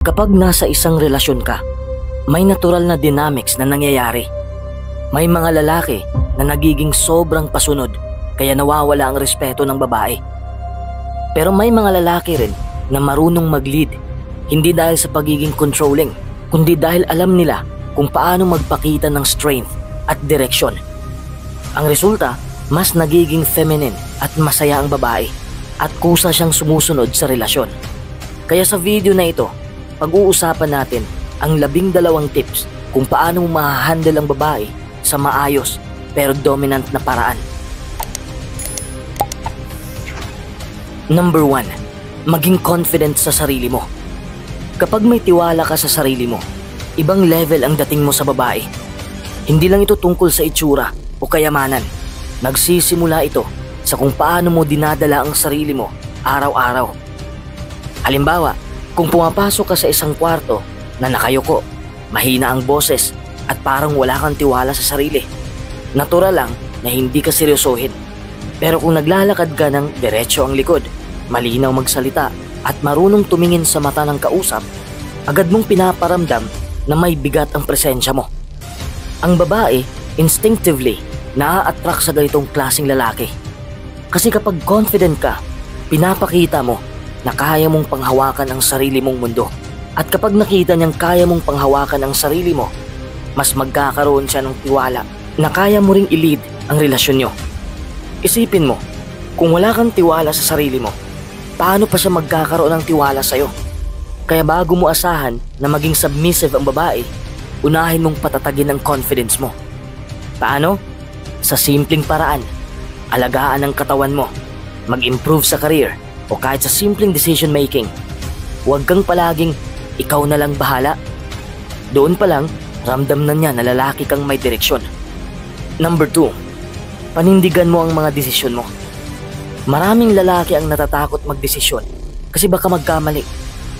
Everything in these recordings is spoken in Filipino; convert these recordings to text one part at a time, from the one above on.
Kapag nasa isang relasyon ka, may natural na dynamics na nangyayari. May mga lalaki na nagiging sobrang pasunod kaya nawawala ang respeto ng babae. Pero may mga lalaki rin na marunong mag-lead, hindi dahil sa pagiging controlling, kundi dahil alam nila kung paano magpakita ng strength at direksyon. Ang resulta, mas nagiging feminine at masaya ang babae at kusa siyang sumusunod sa relasyon. Kaya sa video na ito, pag-uusapan natin ang 12 tips kung paano ma-handle ang babae sa maayos pero dominant na paraan. Number 1, maging confident sa sarili mo. Kapag may tiwala ka sa sarili mo, ibang level ang dating mo sa babae. Hindi lang ito tungkol sa itsura o kayamanan. Nagsisimula ito sa kung paano mo dinadala ang sarili mo araw-araw. Halimbawa, kung pumapasok ka sa isang kwarto na nakayuko, mahina ang boses at parang wala kang tiwala sa sarili, natural lang na hindi ka seryosohin. Pero kung naglalakad ka ng diretso ang likod, malinaw magsalita at marunong tumingin sa mata ng kausap, agad mong pinaparamdam na may bigat ang presensya mo. Ang babae, instinctively, naa-attract sa ganitong klaseng lalaki. Kasi kapag confident ka, pinapakita mo na kaya mong panghawakan ang sarili mong mundo. At kapag nakita niyang kaya mong panghawakan ang sarili mo, mas magkakaroon siya ng tiwala na kaya mo ring i-lead ang relasyon niyo. Isipin mo, kung wala kang tiwala sa sarili mo, paano pa siya magkakaroon ng tiwala sa'yo? Kaya bago mo asahan na maging submissive ang babae, unahin mong patatagin ang confidence mo. Paano? Sa simpleng paraan, alagaan ang katawan mo, mag-improve sa career, o kahit sa simpleng decision making. Huwag kang palaging ikaw na lang bahala. Doon pa lang, ramdam na niya na lalaki kang may direksyon. Number 2, panindigan mo ang mga desisyon mo. Maraming lalaki ang natatakot magdesisyon kasi baka magkamali,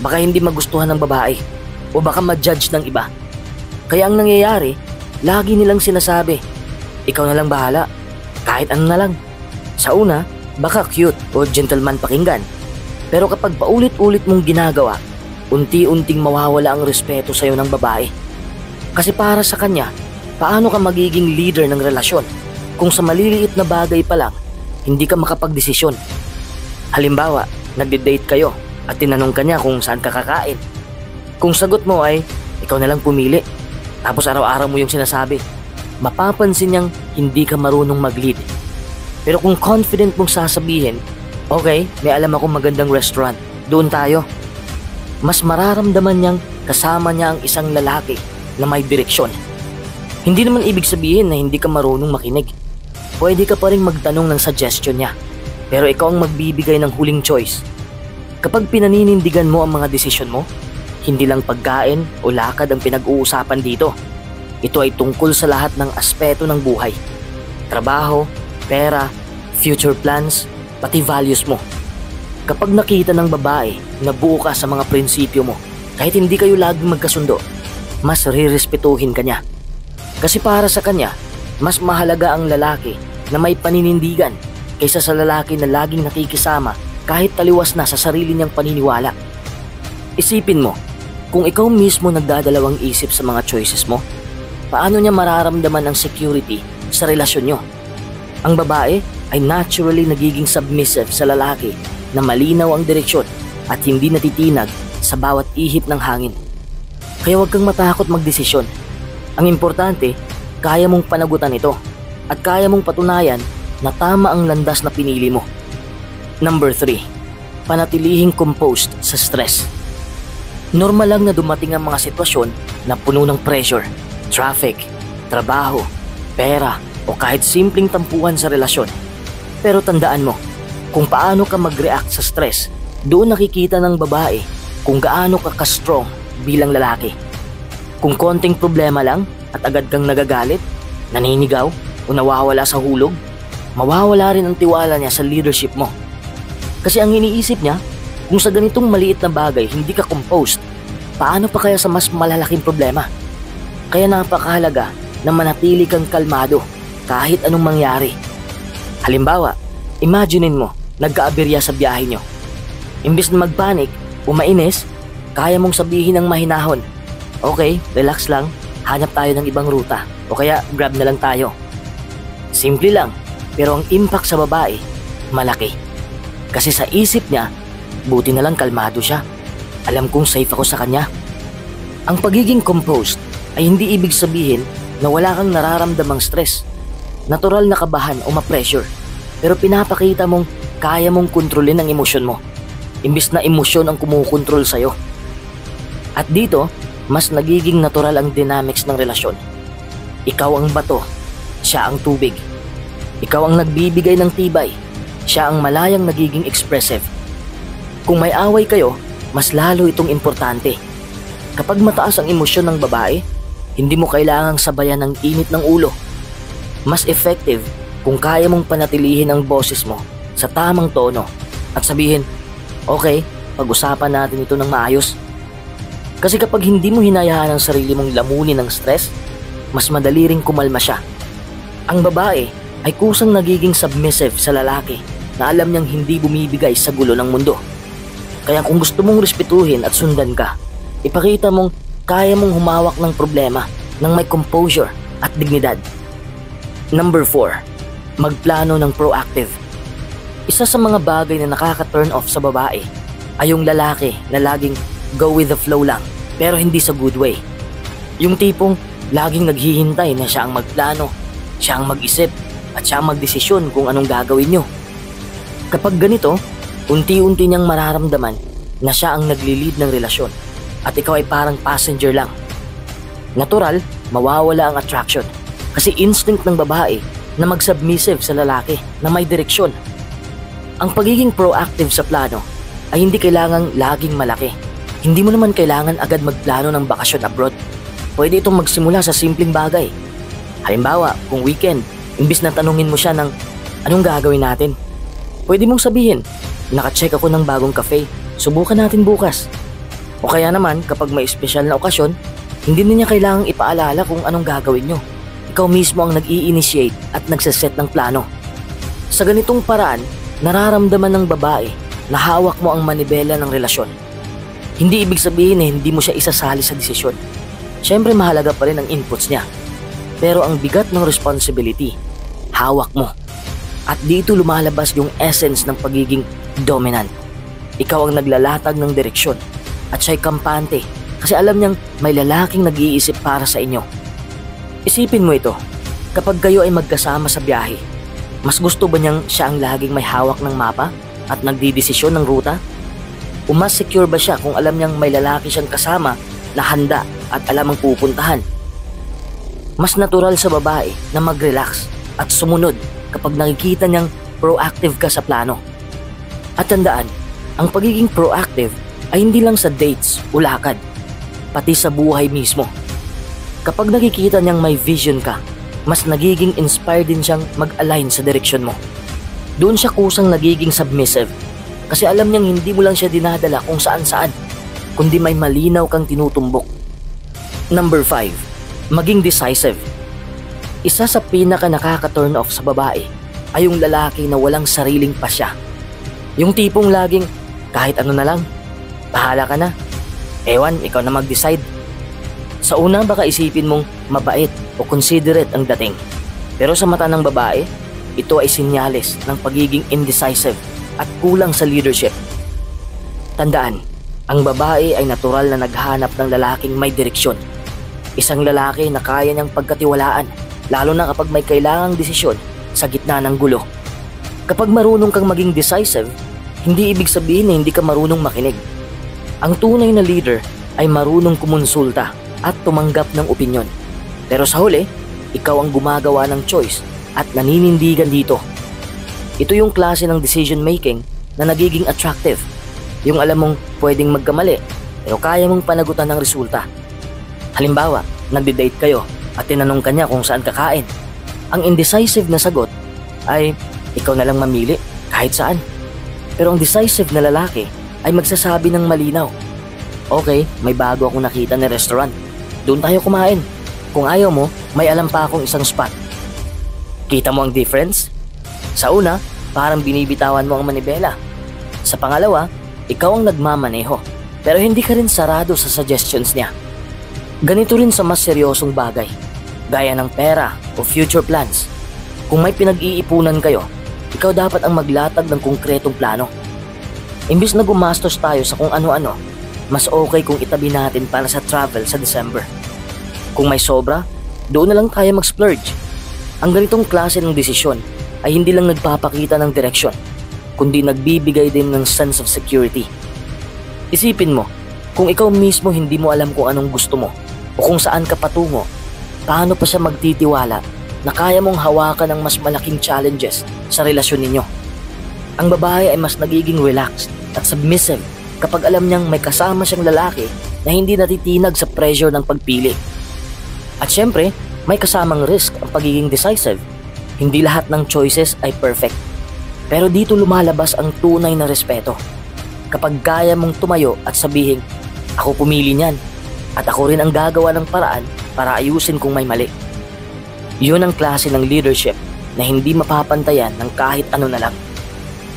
baka hindi magustuhan ng babae, o baka ma-judge ng iba. Kaya ang nangyayari, lagi nilang sinasabi, ikaw na lang bahala, kahit ano na lang. Sa una, baka cute o gentleman pakinggan. Pero kapag paulit-ulit mong ginagawa, unti-unting mawawala ang respeto sa'yo ng babae. Kasi para sa kanya, paano ka magiging leader ng relasyon kung sa maliliit na bagay pa lang, hindi ka makapagdesisyon? Halimbawa, nagde-date kayo at tinanong ka niya kung saan ka kakain. Kung sagot mo ay, ikaw na lang pumili, tapos araw-araw mo yung sinasabi, mapapansin niyang hindi ka marunong mag-lead. Pero kung confident mong sasabihin, okay, may alam akong magandang restaurant, doon tayo, mas mararamdaman niyang kasama niya ang isang lalaki na may direksyon. Hindi naman ibig sabihin na hindi ka marunong makinig. Pwede ka pa rin magtanong ng suggestion niya, pero ikaw ang magbibigay ng huling choice. Kapag pinaninindigan mo ang mga desisyon mo, hindi lang pagkain o lakad ang pinag-uusapan dito. Ito ay tungkol sa lahat ng aspeto ng buhay. Trabaho, pera, future plans, pati values mo. Kapag nakita ng babae na buo ka sa mga prinsipyo mo, kahit hindi kayo laging magkasundo, mas rirespetuhin ka niya. Kasi para sa kanya, mas mahalaga ang lalaki na may paninindigan kaysa sa lalaki na laging nakikisama kahit taliwas na sa sarili niyang paniniwala. Isipin mo, kung ikaw mismo nagdadalawang isip sa mga choices mo, paano niya mararamdaman ang security sa relasyon niyo? Ang babae ay naturally nagiging submissive sa lalaki na malinaw ang direksyon at hindi natitinag sa bawat ihip ng hangin. Kaya huwag kang matakot magdesisyon. Ang importante, kaya mong panagutan ito at kaya mong patunayan na tama ang landas na pinili mo. Number 3, panatilihing composed sa stress. Normal lang na dumating ang mga sitwasyon na puno ng pressure, traffic, trabaho, pera, o kahit simpleng tampuhan sa relasyon. Pero tandaan mo, kung paano ka mag-react sa stress, doon nakikita ng babae kung gaano ka ka-strong bilang lalaki. Kung konting problema lang at agad kang nagagalit, naninigaw o nawawala sa hulog, mawawala rin ang tiwala niya sa leadership mo. Kasi ang iniisip niya, kung sa ganitong maliit na bagay hindi ka composed, paano pa kaya sa mas malalaking problema? Kaya napakahalaga na manatili kang kalmado kahit anong mangyari. Halimbawa, imaginein mo, nagkaaberya sa biyahe nyo. Imbis na magpanik o mainis, kaya mong sabihin ng mahinahon, okay, relax lang, hanap tayo ng ibang ruta o kaya grab na lang tayo. Simple lang, pero ang impact sa babae, malaki. Kasi sa isip niya, buti na lang kalmado siya. Alam kong safe ako sa kanya. Ang pagiging composed ay hindi ibig sabihin na wala kang nararamdamang stress. Natural na kabahan o ma-pressure. Pero pinapakita mong kaya mong kontrolin ang emosyon mo. Imbis na emosyon ang kumukontrol sa'yo. At dito, mas nagiging natural ang dynamics ng relasyon. Ikaw ang bato, siya ang tubig. Ikaw ang nagbibigay ng tibay, siya ang malayang nagiging expressive. Kung may away kayo, mas lalo itong importante. Kapag mataas ang emosyon ng babae, hindi mo kailangang sabayan ng init ng ulo. Mas effective kung kaya mong panatilihin ang boses mo sa tamang tono at sabihin, okay, pag-usapan natin ito ng maayos. Kasi kapag hindi mo hinayaan ang sarili mong lamunin ng stress, mas madali ring kumalma siya. Ang babae ay kusang nagiging submissive sa lalaki na alam niyang hindi bumibigay sa gulo ng mundo. Kaya kung gusto mong respetuhin at sundan ka, ipakita mong kaya mong humawak ng problema ng may composure at dignidad. Number 4, magplano ng proactive. Isa sa mga bagay na nakaka-turn off sa babae ay yung lalaki na laging go with the flow lang pero hindi sa good way. Yung tipong laging naghihintay na siya ang magplano, siya ang mag-isip at siya ang magdesisyon kung anong gagawin nyo. Kapag ganito, unti-unti niyang mararamdaman na siya ang nagli-lead ng relasyon at ikaw ay parang passenger lang. Natural, mawawala ang attraction kasi instinct ng babae na mag-submissive sa lalaki na may direksyon. Ang pagiging proactive sa plano ay hindi kailangang laging malaki. Hindi mo naman kailangan agad magplano ng bakasyon abroad. Pwede itong magsimula sa simpleng bagay. Halimbawa, kung weekend, imbis na tanungin mo siya ng anong gagawin natin, pwede mong sabihin, naka-check ako ng bagong cafe, subukan natin bukas. O kaya naman, kapag may espesyal na okasyon, hindi na niya kailangang ipaalala kung anong gagawin nyo. Ikaw mismo ang nag-i-initiate at nagsaset ng plano. Sa ganitong paraan, nararamdaman ng babae na hawak mo ang manibela ng relasyon. Hindi ibig sabihin na hindi mo siya isasali sa desisyon. Siyempre mahalaga pa rin ang inputs niya. Pero ang bigat ng responsibility, hawak mo. At dito lumalabas yung essence ng pagiging dominant. Ikaw ang naglalatag ng direksyon at siya'y kampante kasi alam niyang may lalaking nag-iisip para sa inyo. Isipin mo ito, kapag kayo ay magkasama sa biyahe, mas gusto ba niyang siya ang laging may hawak ng mapa at nagdidesisyon ng ruta? O mas secure ba siya kung alam niyang may lalaki siyang kasama na handa at alam ang pupuntahan? Mas natural sa babae na mag-relax at sumunod kapag nakikita niyang proactive ka sa plano. At tandaan, ang pagiging proactive ay hindi lang sa dates o lakad, pati sa buhay mismo. Kapag nakikita niyang may vision ka, mas nagiging inspired din siyang mag-align sa direksyon mo. Doon siya kusang nagiging submissive kasi alam niyang hindi mo lang siya dinadala kung saan-saan, kundi may malinaw kang tinutumbok. Number 5, maging decisive. Isa sa pinaka nakaka-turn off sa babae ay yung lalaki na walang sariling pasya. Yung tipong laging, kahit ano na lang, bahala ka na. Ewan, ikaw na mag-decide. Sa una baka isipin mong mabait o considerate ang dating. Pero sa mata ng babae, ito ay senyales ng pagiging indecisive at kulang sa leadership. Tandaan, ang babae ay natural na naghanap ng lalaking may direksyon. Isang lalaki na kaya niyang pagkatiwalaan, lalo na kapag may kailangang desisyon sa gitna ng gulo. Kapag marunong kang maging decisive, hindi ibig sabihin na hindi ka marunong makinig. Ang tunay na leader ay marunong kumonsulta at tumanggap ng opinyon. Pero sa huli, ikaw ang gumagawa ng choice at naninindigan dito. Ito yung klase ng decision making na nagiging attractive. Yung alam mong pwedeng magkamali pero kaya mong panagutan ng resulta. Halimbawa, nagde-date kayo at tinanong kanya kung saan kakain. Ang indecisive na sagot ay ikaw na lang mamili kahit saan. Pero ang decisive na lalaki ay magsasabi ng malinaw. Okay, may bago akong nakita na restaurant. Doon tayo kumain. Kung ayaw mo, may alam pa akong isang spot. Kita mo ang difference? Sa una, parang binibitawan mo ang manibela. Sa pangalawa, ikaw ang nagmamaneho. pero hindi ka rin sarado sa suggestions niya. Ganito rin sa mas seryosong bagay, gaya ng pera o future plans. Kung may pinag-iipunan kayo, ikaw dapat ang maglatag ng konkretong plano. Imbis na gumastos tayo sa kung ano-ano, mas okay kung itabi natin para sa travel sa December. Kung may sobra, doon na lang tayo mag-splurge. Ang ganitong klase ng desisyon ay hindi lang nagpapakita ng direksyon, kundi nagbibigay din ng sense of security. Isipin mo, kung ikaw mismo hindi mo alam kung anong gusto mo o kung saan ka patungo, paano pa siya magtitiwala na kaya mong hawakan ng mas malaking challenges sa relasyon ninyo? Ang babae ay mas nagiging relaxed at submissive kapag alam niyang may kasama siyang lalaki na hindi natitinag sa pressure ng pagpili. At syempre, may kasamang risk ang pagiging decisive. Hindi lahat ng choices ay perfect. Pero dito lumalabas ang tunay na respeto. Kapag kaya mong tumayo at sabihin, ako pumili niyan at ako rin ang gagawa ng paraan para ayusin kung may mali. Yun ang klase ng leadership na hindi mapapantayan ng kahit ano na lang.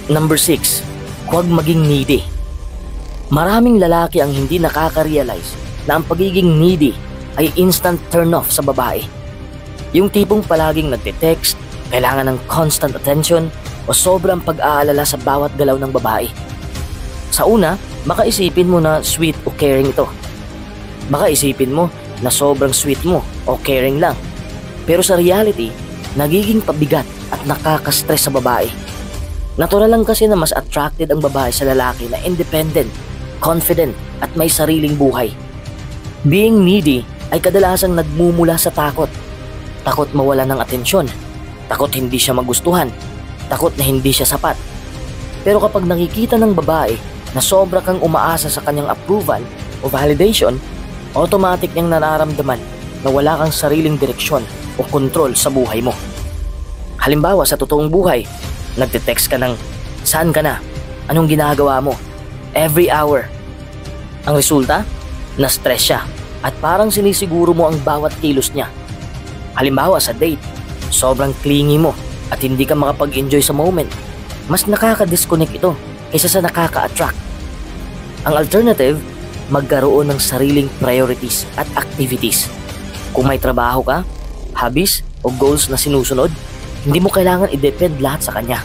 Number 6, huwag maging needy. Maraming lalaki ang hindi nakaka-realize na ang pagiging needy ay instant turn-off sa babae. Yung tipong palaging nagte-text, kailangan ng constant attention o sobrang pag-aalala sa bawat galaw ng babae. Sa una, baka isipin mo na sweet o caring ito. Baka isipin mo na sobrang sweet mo o caring lang. Pero sa reality, nagiging pabigat at nakaka-stress sa babae. Natural lang kasi na mas attracted ang babae sa lalaki na independent, confident at may sariling buhay. Being needy ay kadalasang nagmumula sa takot. Takot mawala ng atensyon. Takot hindi siya magustuhan. Takot na hindi siya sapat. Pero kapag nakikita ng babae na sobra kang umaasa sa kanyang approval o validation, automatic niyang nararamdaman na wala kang sariling direksyon o kontrol sa buhay mo. Halimbawa sa totoong buhay, nagte-text ka ng, saan ka na? Anong ginagawa mo? Every hour. Ang resulta? Na-stress siya at parang sinisiguro mo ang bawat kilos niya. Halimbawa sa date, sobrang clingy mo at hindi ka makapag-enjoy sa moment. Mas nakaka-disconnect ito kaysa sa nakaka-attract. Ang alternative, magkaroon ng sariling priorities at activities. Kung may trabaho ka, hobbies o goals na sinusunod, hindi mo kailangan i-depend lahat sa kanya.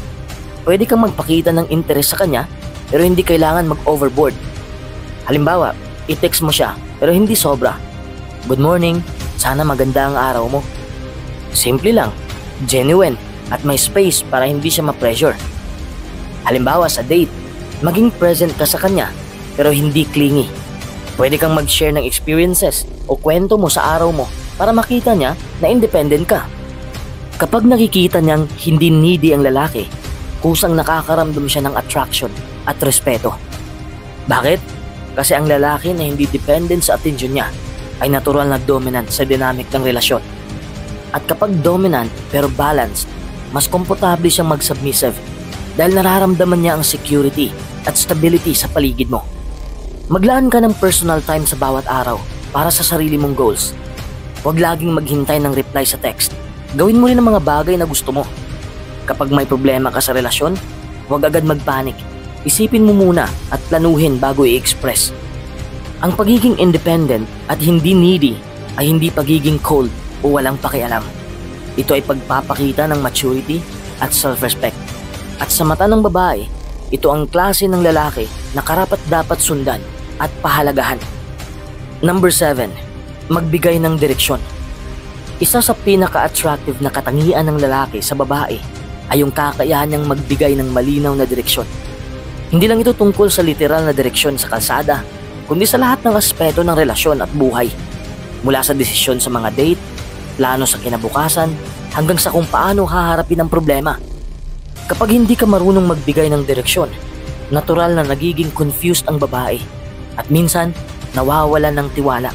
Pwede kang magpakita ng interest sa kanya pero hindi kailangan mag-overboard. Halimbawa, i-text mo siya pero hindi sobra. Good morning, sana maganda ang araw mo. Simple lang, genuine at may space para hindi siya ma-pressure. Halimbawa sa date, maging present ka sa kanya pero hindi clingy. Pwede kang mag-share ng experiences o kwento mo sa araw mo para makita niya na independent ka. Kapag nakikita niyang hindi needy ang lalaki, kusang nakakaramdam siya ng attraction at respeto. Bakit? Kasi ang lalaki na hindi dependent sa attention niya ay natural na dominant sa dynamic ng relasyon. At kapag dominant pero balanced, mas komportable siyang mag-submissive dahil nararamdaman niya ang security at stability sa paligid mo. Maglaan ka ng personal time sa bawat araw para sa sarili mong goals. Huwag laging maghintay ng reply sa text. Gawin mo rin ang mga bagay na gusto mo. Kapag may problema ka sa relasyon, huwag agad magpanik. Isipin mo muna at planuhin bago i-express. Ang pagiging independent at hindi needy ay hindi pagiging cold o walang pakialam. Ito ay pagpapakita ng maturity at self-respect. At sa mata ng babae, ito ang klase ng lalaki na karapat-dapat sundan at pahalagahan. Number 7, magbigay ng direksyon. Isa sa pinaka-attractive na katangian ng lalaki sa babae ay yung kakayahan niyang magbigay ng malinaw na direksyon. Hindi lang ito tungkol sa literal na direksyon sa kalsada, kundi sa lahat ng aspeto ng relasyon at buhay. Mula sa desisyon sa mga date, plano sa kinabukasan, hanggang sa kung paano haharapin ang problema. Kapag hindi ka marunong magbigay ng direksyon, natural na nagiging confused ang babae at minsan nawawalan ng tiwala.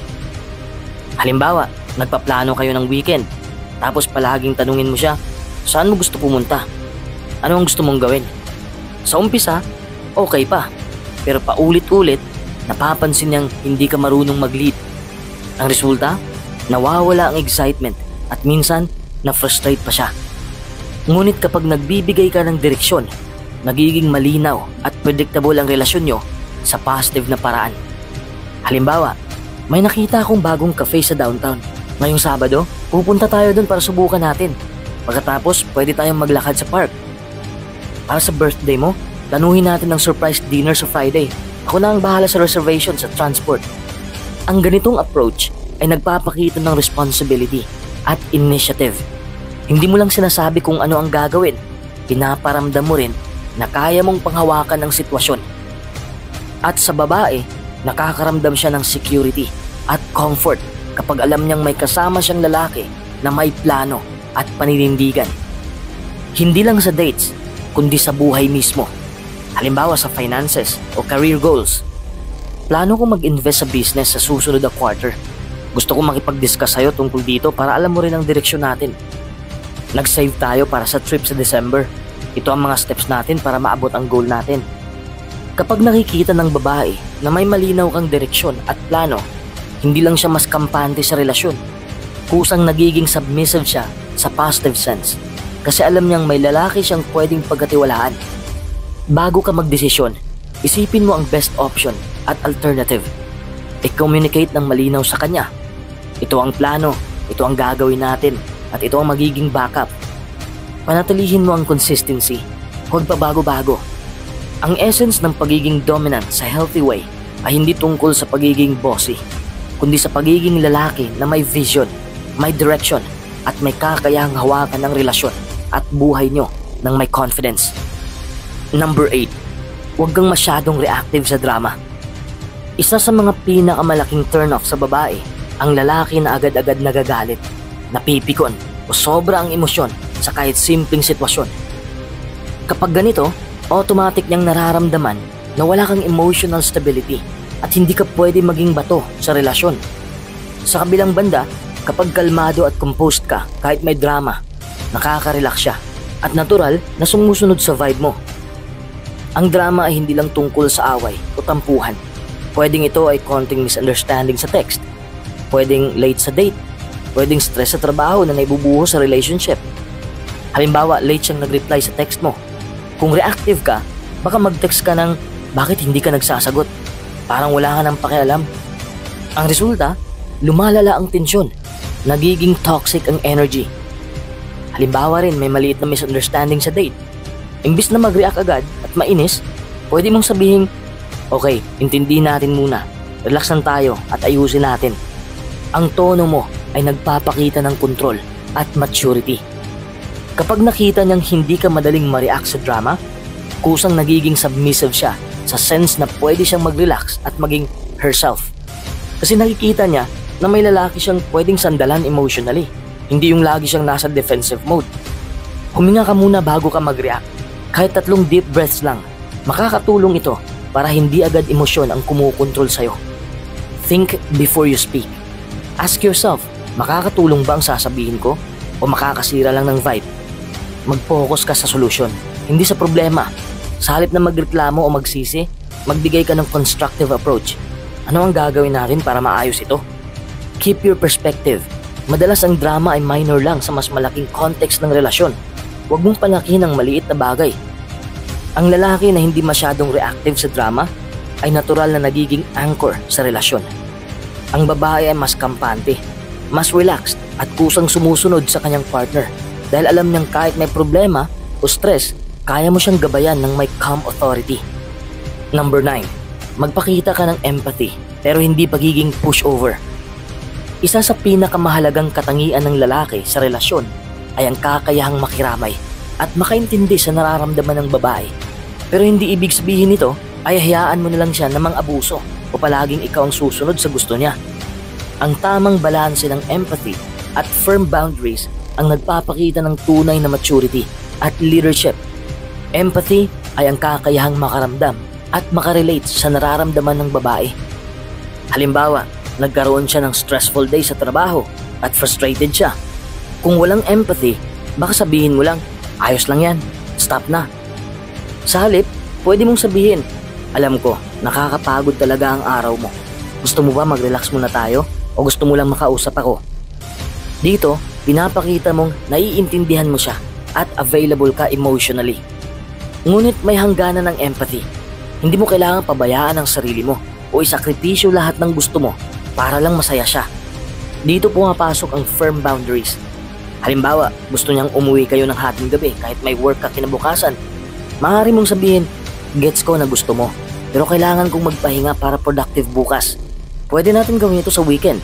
Halimbawa, nagpaplano kayo ng weekend, tapos palaging tanungin mo siya, saan mo gusto pumunta? Ano ang gusto mong gawin? Sa umpisa, okay pa, pero paulit-ulit, napapansin niyang hindi ka marunong mag-lead. Ang resulta, nawawala ang excitement at minsan, na-frustrate pa siya. Ngunit kapag nagbibigay ka ng direksyon, nagiging malinaw at predictable ang relasyon nyo sa positive na paraan. Halimbawa, may nakita akong bagong cafe sa downtown. Ngayong Sabado, pupunta tayo doon para subukan natin. Pagkatapos, pwede tayong maglakad sa park. Para sa birthday mo, planuhin natin ng surprise dinner sa Friday. Ako na ang bahala sa reservation sa transport. Ang ganitong approach ay nagpapakita ng responsibility at initiative. Hindi mo lang sinasabi kung ano ang gagawin, pinaparamdam mo rin na kaya mong panghawakan ng sitwasyon. At sa babae, nakakaramdam siya ng security at comfort kapag alam niyang may kasama siyang lalaki na may plano at paninindigan. Hindi lang sa dates, kundi sa buhay mismo. Halimbawa sa finances o career goals. Plano kong mag-invest sa business sa susunod na quarter. Gusto kong makipag-discuss sa'yo tungkol dito para alam mo rin ang direksyon natin. Nag-save tayo para sa trip sa December. Ito ang mga steps natin para maabot ang goal natin. Kapag nakikita ng babae na may malinaw kang direksyon at plano, hindi lang siya mas kampante sa relasyon. Kusang nagiging submissive siya sa positive sense kasi alam niyang may lalaki siyang pwedeng pagkatiwalaan. Bago ka magdesisyon, isipin mo ang best option at alternative. I-communicate ng malinaw sa kanya. Ito ang plano, ito ang gagawin natin, at ito ang magiging backup. Panatilihin mo ang consistency, huwag pabago-bago. Ang essence ng pagiging dominant sa healthy way ay hindi tungkol sa pagiging bossy, kundi sa pagiging lalaki na may vision, may direction, at may kakayahang hawakan ng relasyon at buhay nyo ng may confidence. Number 8. Huwag kang masyadong reactive sa drama. Isa sa mga pinakamalaking turn-off sa babae, ang lalaki na agad-agad nagagalit, napipikon o sobra ang emosyon sa kahit simpleng sitwasyon. Kapag ganito, automatic niyang nararamdaman na wala kang emotional stability at hindi ka pwede maging bato sa relasyon. Sa kabilang banda, kapag kalmado at composed ka kahit may drama, nakaka-relax siya at natural na sumusunod sa vibe mo. Ang drama ay hindi lang tungkol sa away o tampuhan. Pwedeng ito ay konting misunderstanding sa text, pwedeng late sa date, pwedeng stress sa trabaho na naibubuho sa relationship. Halimbawa, late siyang nag-reply sa text mo. Kung reactive ka, baka mag-text ka ng bakit hindi ka nagsasagot? Parang wala ka ng pakialam. Ang resulta, lumalala ang tensyon. Nagiging toxic ang energy. Halimbawa rin, may maliit na misunderstanding sa date. Imbis na mag-react agad at mainis, pwede mong sabihin, okay, intindihin natin muna. Relax lang tayo at ayusin natin. Ang tono mo ay nagpapakita ng control at maturity. Kapag nakita niyang hindi ka madaling ma-react sa drama, kusang nagiging submissive siya sa sense na pwede siyang mag-relax at maging herself. Kasi nakikita niya na may lalaki siyang pwedeng sandalan emotionally, hindi yung lagi siyang nasa defensive mode. Huminga ka muna bago ka mag-react. Kahit 3 deep breaths lang, makakatulong ito para hindi agad emosyon ang kumukontrol sa'yo. Think before you speak. Ask yourself, makakatulong ba ang sasabihin ko o makakasira lang ng vibe? Mag-focus ka sa solusyon, hindi sa problema. Sa halip na magreklamo o magsisi, magbigay ka ng constructive approach. Ano ang gagawin natin para maayos ito? Keep your perspective. Madalas ang drama ay minor lang sa mas malaking context ng relasyon. Huwag mong palakihin ang maliit na bagay. Ang lalaki na hindi masyadong reactive sa drama ay natural na nagiging anchor sa relasyon. Ang babae ay mas kampante, mas relaxed at kusang sumusunod sa kanyang partner dahil alam niyang kahit may problema o stress, kaya mo siyang gabayan ng may calm authority. Number 9. Magpakita ka ng empathy pero hindi pagiging pushover. Isa sa pinakamahalagang katangian ng lalaki sa relasyon ay ang kakayahang makiramay at makaintindi sa nararamdaman ng babae. Pero hindi ibig sabihin nito ay hayaan mo na lang siya na mang-abuso o palaging ikaw ang susunod sa gusto niya. Ang tamang balanse ng empathy at firm boundaries ang nagpapakita ng tunay na maturity at leadership. Empathy ay ang kakayahang makaramdam at makarelate sa nararamdaman ng babae. Halimbawa, nagkaroon siya ng stressful day sa trabaho at frustrated siya. Kung walang empathy, baka sabihin mo lang, ayos lang yan, stop na. Sa halip, pwede mong sabihin, alam ko, nakakapagod talaga ang araw mo. Gusto mo ba mag-relax muna tayo o gusto mo lang makausap ako? Dito, pinapakita mong naiintindihan mo siya at available ka emotionally. Ngunit may hangganan ng empathy. Hindi mo kailangang pabayaan ang sarili mo o isakripisyo lahat ng gusto mo para lang masaya siya. Dito pumapasok ang firm boundaries. Halimbawa, gusto niyang umuwi kayo ng hating gabi kahit may work ka kinabukasan. Maaari mong sabihin, gets ko na gusto mo, pero kailangan kong magpahinga para productive bukas. Pwede natin gawin ito sa weekend.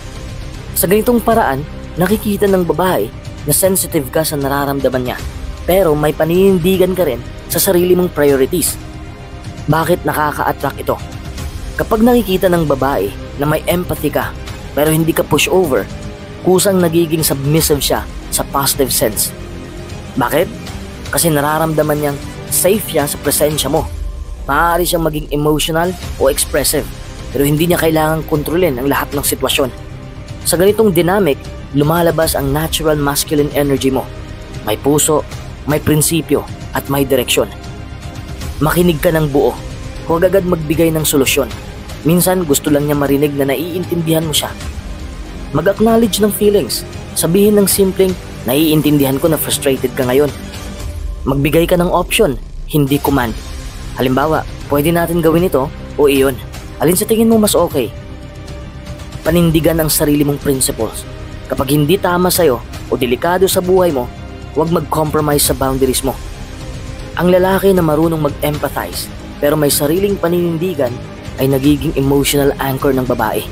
Sa ganitong paraan, nakikita ng babae na sensitive ka sa nararamdaman niya, pero may paninindigan ka rin sa sarili mong priorities. Bakit nakaka-attract ito? Kapag nakikita ng babae na may empathy ka pero hindi ka pushover, kusang nagiging submissive siya sa positive sense. Bakit? Kasi nararamdaman niyang safe siya sa presensya mo. Maaari siyang maging emotional o expressive, pero hindi niya kailangang kontrolin ang lahat ng sitwasyon. Sa ganitong dynamic, lumalabas ang natural masculine energy mo. May puso, may prinsipyo, at may direksyon. Makinig ka ng buo. Huwag agad magbigay ng solusyon. Minsan gusto lang niya marinig na naiintindihan mo siya. Mag-acknowledge ng feelings. Sabihin ng simpleng, naiintindihan ko na frustrated ka ngayon. Magbigay ka ng option, hindi command. Halimbawa, pwede natin gawin ito o iyon. Alin sa tingin mo mas okay? Panindigan ang sarili mong principles. Kapag hindi tama sa'yo o delikado sa buhay mo, huwag mag-compromise sa boundaries mo. Ang lalaki na marunong mag-empathize pero may sariling paninindigan ay nagiging emotional anchor ng babae.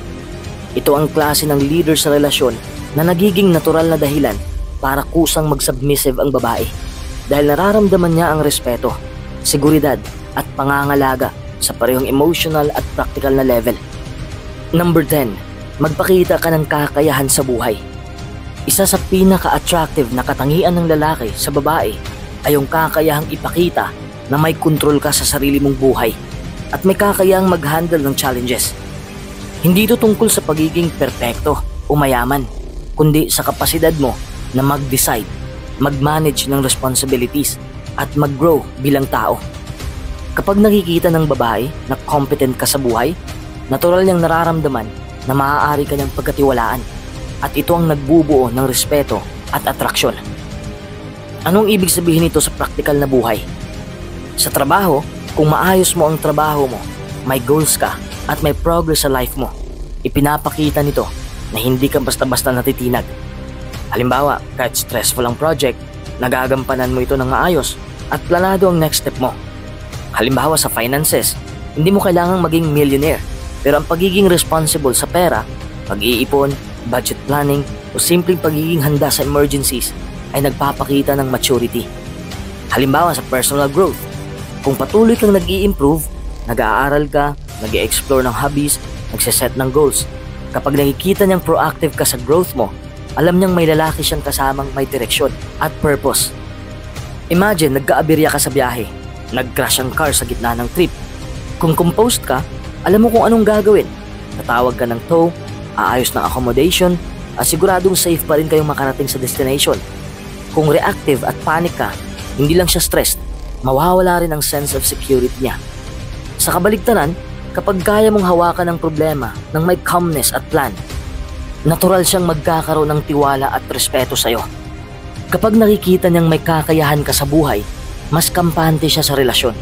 Ito ang klase ng leader sa relasyon na nagiging natural na dahilan para kusang mag-submissive ang babae dahil nararamdaman niya ang respeto, seguridad at pangangalaga sa parehong emotional at practical na level. Number 10. Magpakita ka ng kakayahan sa buhay. Isa sa pinaka-attractive na katangian ng lalaki sa babae ay yung kakayahang ipakita na may kontrol ka sa sarili mong buhay at may kakayahang mag-handle ng challenges. Hindi ito tungkol sa pagiging perpekto o mayaman, kundi sa kapasidad mo na mag-decide, mag-manage ng responsibilities at mag-grow bilang tao. Kapag nakikita ng babae na competent ka sa buhay, natural niyang nararamdaman na maaari ka niyang pagkatiwalaan at ito ang nagbubuo ng respeto at atraksyon. Anong ibig sabihin nito sa praktikal na buhay? Sa trabaho, kung maayos mo ang trabaho mo, may goals ka at may progress sa life mo, ipinapakita nito na hindi ka basta-basta natitinag. Halimbawa, kahit stressful ang project, nagagampanan mo ito ng maayos at planado ang next step mo. Halimbawa sa finances, hindi mo kailangang maging millionaire, pero ang pagiging responsible sa pera, pag-iipon, budget planning o simpleng pagiging handa sa emergencies ay nagpapakita ng maturity. Halimbawa sa personal growth, kung patuloy kang nag-i-improve, nag-aaral ka, nag-i-explore ng hobbies, nagsiset ng goals, kapag nakikita niyang proactive ka sa growth mo, alam niyang may lalaki siyang kasamang may direksyon at purpose. Imagine, nagka-aberya ka sa biyahe, nag-crash ang car sa gitna ng trip. Kung composed ka, alam mo kung anong gagawin. Tatawag ka ng tow, aayos ng accommodation, at siguradong safe pa rin kayong makarating sa destination. Kung reactive at panic ka, hindi lang siya stressed, mawawala rin ang sense of security niya. Sa kabaligtaran, kapag kaya mong hawakan ang problema ng may calmness at plan, natural siyang magkakaroon ng tiwala at respeto sa'yo. Kapag nakikita niyang may kakayahan ka sa buhay, mas kampante siya sa relasyon.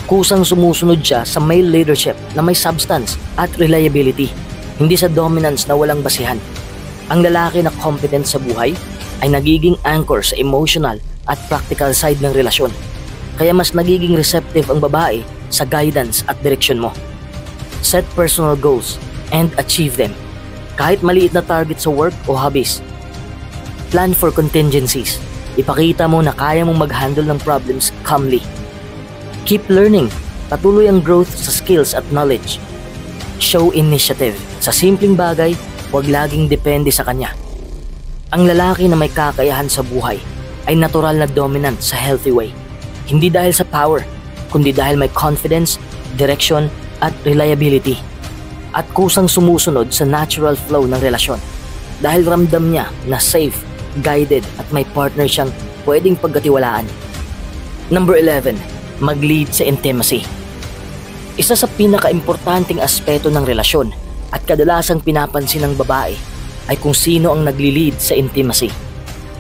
Kusang sumusunod siya sa male leadership na may substance at reliability, hindi sa dominance na walang basihan. Ang lalaki na competent sa buhay ay nagiging anchor sa emotional at practical side ng relasyon. Kaya mas nagiging receptive ang babae sa guidance at direksyon mo. Set personal goals and achieve them. Kahit maliit na target sa work o hobbies. Plan for contingencies. Ipakita mo na kaya mong mag-handle ng problems calmly. Keep learning. Patuloy ang growth sa skills at knowledge. Show initiative. Sa simpleng bagay, huwag laging depende sa kanya. Ang lalaki na may kakayahan sa buhay ay natural na dominant sa healthy way. Hindi dahil sa power, kundi dahil may confidence, direction, at reliability. At kusang sumusunod sa natural flow ng relasyon. Dahil ramdam niya na safe, guided, at may partner siyang pwedeng pagkatiwalaan. Number 11. Mag-lead sa intimacy. Isa sa pinaka-importanting aspeto ng relasyon at kadalasang pinapansin ng babae ay kung sino ang nagli-lead sa intimacy.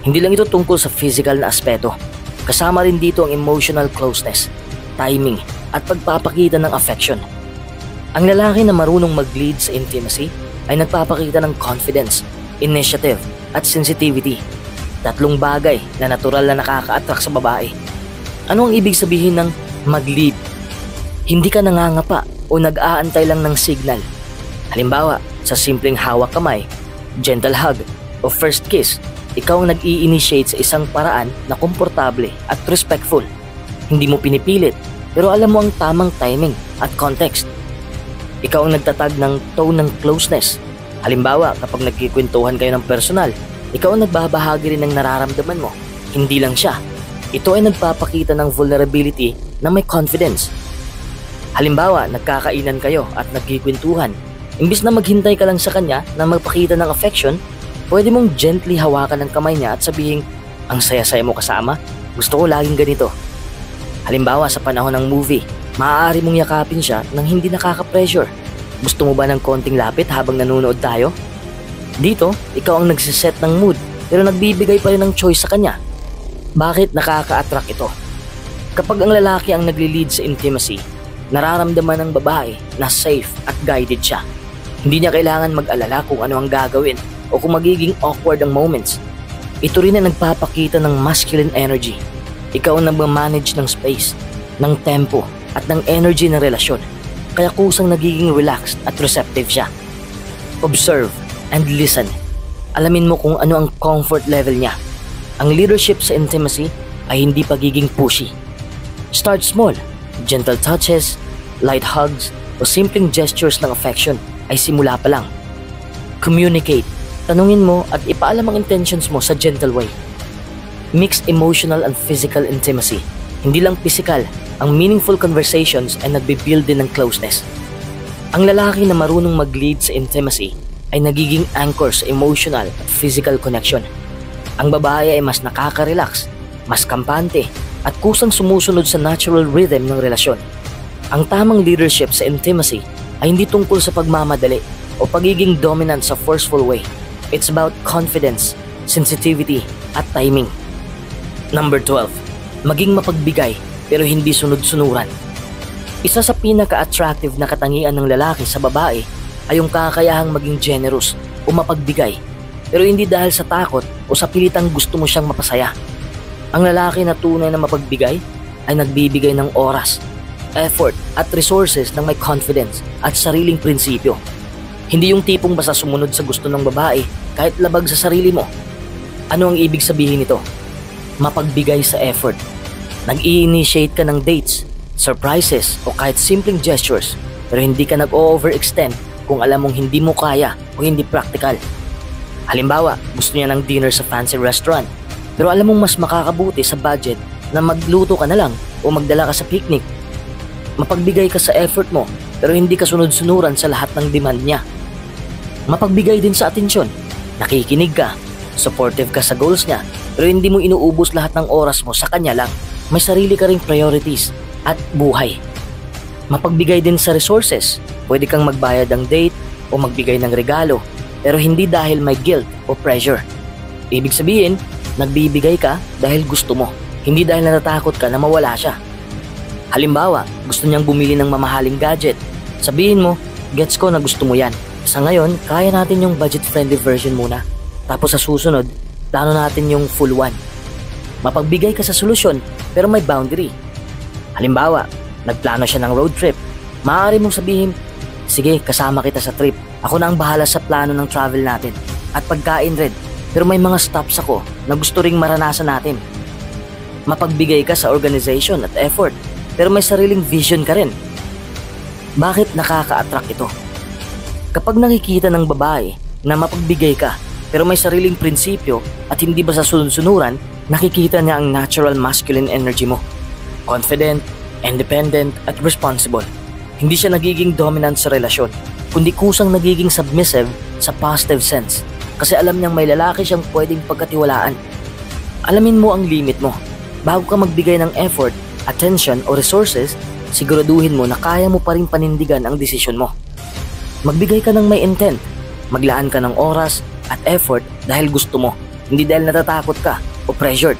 Hindi lang ito tungkol sa physical na aspeto. Kasama rin dito ang emotional closeness, timing, at pagpapakita ng affection. Ang lalaki na marunong mag-lead sa intimacy ay nagpapakita ng confidence, initiative, at sensitivity. Tatlong bagay na natural na nakaka-attract sa babae. Ano ang ibig sabihin ng mag-lead? Hindi ka nangangapa o nag-aantay lang ng signal. Halimbawa, sa simpleng hawak kamay, gentle hug, o first kiss, ikaw ang nag-i-initiate sa isang paraan na komportable at respectful. Hindi mo pinipilit, pero alam mo ang tamang timing at context. Ikaw ang nagtatag ng tone ng closeness. Halimbawa, kapag nagkikwentuhan kayo ng personal, ikaw ang nagbabahagi rin ng nararamdaman mo. Hindi lang siya. Ito ay nagpapakita ng vulnerability na may confidence. Halimbawa, nagkakainan kayo at nagkikwentuhan. Imbis na maghintay ka lang sa kanya na magpakita ng affection, pwede mong gently hawakan ng kamay niya at sabihin, ang saya-saya mo kasama, gusto ko laging ganito. Halimbawa, sa panahon ng movie, maaari mong yakapin siya nang hindi nakaka-pressure. Gusto mo ba ng konting lapit habang nanonood tayo? Dito, ikaw ang nagsiset ng mood pero nagbibigay pa rin ng choice sa kanya. Bakit nakaka-attract ito? Kapag ang lalaki ang nagli-lead sa intimacy, nararamdaman ng babae na safe at guided siya. Hindi niya kailangan mag-alala kung ano ang gagawin o kung magiging awkward ang moments. Ito rin ang nagpapakita ng masculine energy. Ikaw ang nagmamanage ng space, ng tempo, at ng energy ng relasyon. Kaya kusang nagiging relaxed at receptive siya. Observe and listen. Alamin mo kung ano ang comfort level niya. Ang leadership sa intimacy ay hindi pagiging pushy. Start small. Gentle touches, light hugs, o simpleng gestures ng affection ay simula pa lang. Communicate. Tanungin mo at ipaalam ang intentions mo sa gentle way. Mix emotional and physical intimacy. Hindi lang physical, ang meaningful conversations ay nagbibuild din ng closeness. Ang lalaki na marunong mag-lead sa intimacy ay nagiging anchor sa emotional at physical connection. Ang babae ay mas nakaka-relax, mas kampante, at kusang sumusunod sa natural rhythm ng relasyon. Ang tamang leadership sa intimacy ay hindi tungkol sa pagmamadali o pagiging dominant sa forceful way. It's about confidence, sensitivity, at timing. Number 12. Maging mapagbigay pero hindi sunod-sunuran. Isa sa pinaka-attractive na katangian ng lalaki sa babae ay yung kakayahang maging generous o mapagbigay pero hindi dahil sa takot o sa pilitang gusto mo siyang mapasaya. Ang lalaki na tunay na mapagbigay ay nagbibigay ng oras, effort at resources ng may confidence at sariling prinsipyo. Hindi yung tipong basta sumunod sa gusto ng babae kahit labag sa sarili mo. Ano ang ibig sabihin nito? Mapagbigay sa effort. Nag-i-initiate ka ng dates, surprises o kahit simpleng gestures pero hindi ka nag-overextend kung alam mong hindi mo kaya o hindi practical. Halimbawa, gusto niya ng dinner sa fancy restaurant pero alam mong mas makakabuti sa budget na magluto ka na lang o magdala ka sa picnic. Mapagbigay ka sa effort mo pero hindi ka sunod-sunuran sa lahat ng demand niya. Mapagbigay din sa atensyon. Nakikinig ka, supportive ka sa goals niya pero hindi mo inuubos lahat ng oras mo sa kanya lang. May sarili ka ring priorities at buhay. Mapagbigay din sa resources. Pwede kang magbayad ng date o magbigay ng regalo pero hindi dahil may guilt o pressure. Ibig sabihin, nagbibigay ka dahil gusto mo, hindi dahil natatakot ka na mawala siya. Halimbawa, gusto niyang bumili ng mamahaling gadget. Sabihin mo, gets ko na gusto mo yan. Sa ngayon, kaya natin yung budget-friendly version muna. Tapos sa susunod, plano natin yung full one. Mapagbigay ka sa solusyon pero may boundary. Halimbawa, nagplano siya ng road trip. Maaari mong sabihin, sige, kasama kita sa trip. Ako na ang bahala sa plano ng travel natin. At pagkain rin. Pero may mga stops ako na gusto ring maranasan natin. Mapagbigay ka sa organization at effort pero may sariling vision ka rin. Bakit nakaka-attract ito? Kapag nakikita ng babae na mapagbigay ka pero may sariling prinsipyo at hindi ba sa sunod-sunuran, nakikita niya ang natural masculine energy mo. Confident, independent at responsible. Hindi siya nagiging dominant sa relasyon, kundi kusang nagiging submissive sa positive sense. Kasi alam niyang may lalaki siyang pwedeng pagkatiwalaan. Alamin mo ang limit mo. Bago ka magbigay ng effort, attention o resources, siguraduhin mo na kaya mo pa rin panindigan ang desisyon mo. Magbigay ka ng may intent. Maglaan ka ng oras at effort dahil gusto mo, hindi dahil natatakot ka o pressured.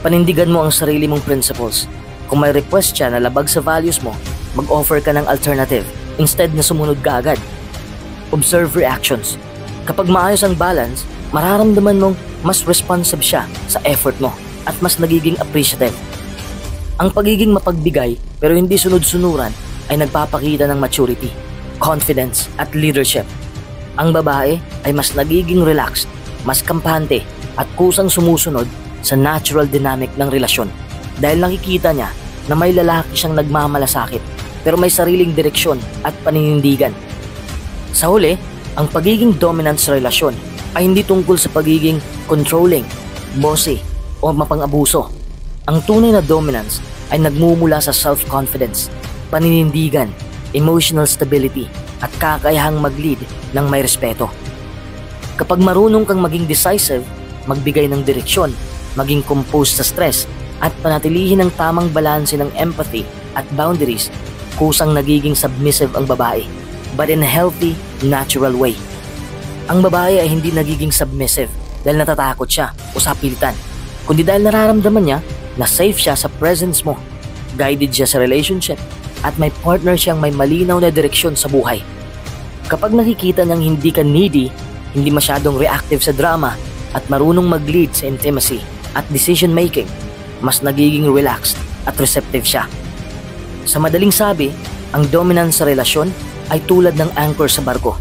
Panindigan mo ang sarili mong principles. Kung may request siya na labag sa values mo, mag-offer ka ng alternative instead na sumunod ka agad. Observe reactions. Kapag maayos ang balance, mararamdaman mong mas responsive siya sa effort mo at mas nagiging appreciative. Ang pagiging mapagbigay pero hindi sunod-sunuran ay nagpapakita ng maturity, confidence at leadership. Ang babae ay mas nagiging relaxed, mas kampante at kusang sumusunod sa natural dynamic ng relasyon dahil nakikita niya na may lalaki siyang nagmamalasakit pero may sariling direksyon at paninindigan. Sa huli, ang pagiging dominant sa relasyon ay hindi tungkol sa pagiging controlling, bossy o mapang-abuso. Ang tunay na dominance ay nagmumula sa self-confidence, paninindigan, emotional stability at kakayahang mag-lead ng may respeto. Kapag marunong kang maging decisive, magbigay ng direksyon, maging composed sa stress at panatilihin ang tamang balanse ng empathy at boundaries, kusang nagiging submissive ang babae, but in a healthy, natural way. Ang babae ay hindi nagiging submissive dahil natatakot siya o sa pilitan, kundi dahil nararamdaman niya na safe siya sa presence mo, guided siya sa relationship, at may partner siyang may malinaw na direksyon sa buhay. Kapag nakikita niyang hindi ka needy, hindi masyadong reactive sa drama, at marunong mag-lead sa intimacy at decision making, mas nagiging relaxed at receptive siya. Sa madaling sabi, ang dominance sa relasyon ay tulad ng anchor sa barko.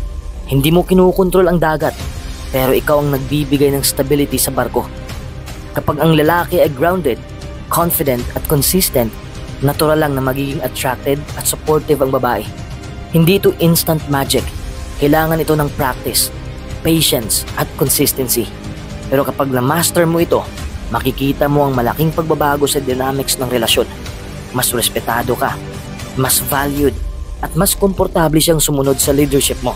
Hindi mo kinukontrol ang dagat, pero ikaw ang nagbibigay ng stability sa barko. Kapag ang lalaki ay grounded, confident at consistent, natural lang na magiging attracted at supportive ang babae. Hindi ito instant magic. Kailangan ito ng practice, patience at consistency. Pero kapag na-master mo ito, makikita mo ang malaking pagbabago sa dynamics ng relasyon. Mas respetado ka, mas valued, at mas komportable siyang sumunod sa leadership mo.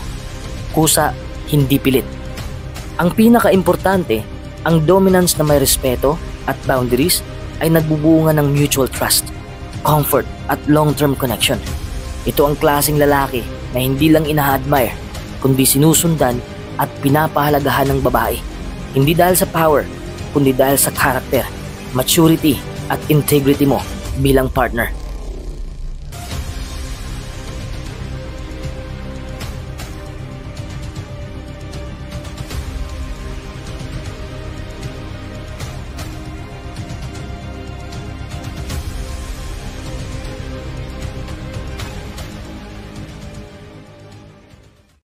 Kusa, hindi pilit. Ang pinaka-importante, ang dominance na may respeto at boundaries ay nagbubunga ng mutual trust, comfort at long-term connection. Ito ang klaseng lalaki na hindi lang ina-admire, kundi sinusundan at pinapahalagahan ng babae. Hindi dahil sa power, kundi dahil sa character, maturity at integrity mo bilang partner.